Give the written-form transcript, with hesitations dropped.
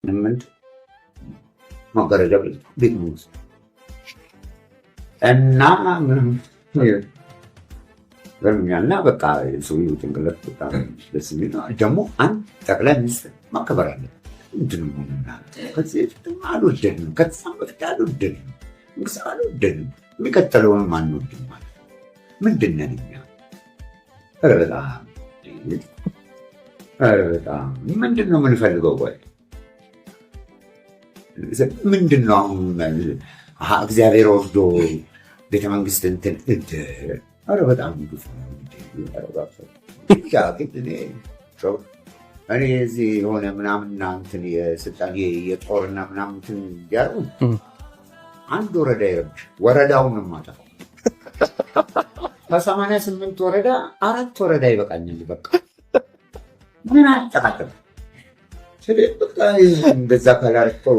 8 መጋረጃ ቤት ውስጥ እና በሚያና በቃ ሰውዬው ጭንቅላት በጣም ደስ የሚል ነው። ደግሞ አንድ ጠቅላይ ሚኒስትር ማከበር አለ። ምንድነው ከዚህ አልወደድንም፣ ከተሳም በፊት አልወደድንም፣ እንግዲህ አልወደድንም፣ የሚቀጥለውንም አንወድም ማለት ምንድን ነን እኛ? ኧረ በጣም ምንድን ነው የምንፈልገው? ቆይ ምንድን ነው አሁን እግዚአብሔር ወስዶ ቤተመንግስት እንትን ኧረ በጣም እኔ እዚህ የሆነ ምናምንና እንትን የስልጣን የጦርና ምናምን እንትን እያሉ አንድ ወረዳ ይረብሽ ወረዳውን ማጠፋው ከ88 ወረዳ 4 ወረዳ ይበቃኛል። በቃ ምን አጠቃቀም እንደዛ ካላረከው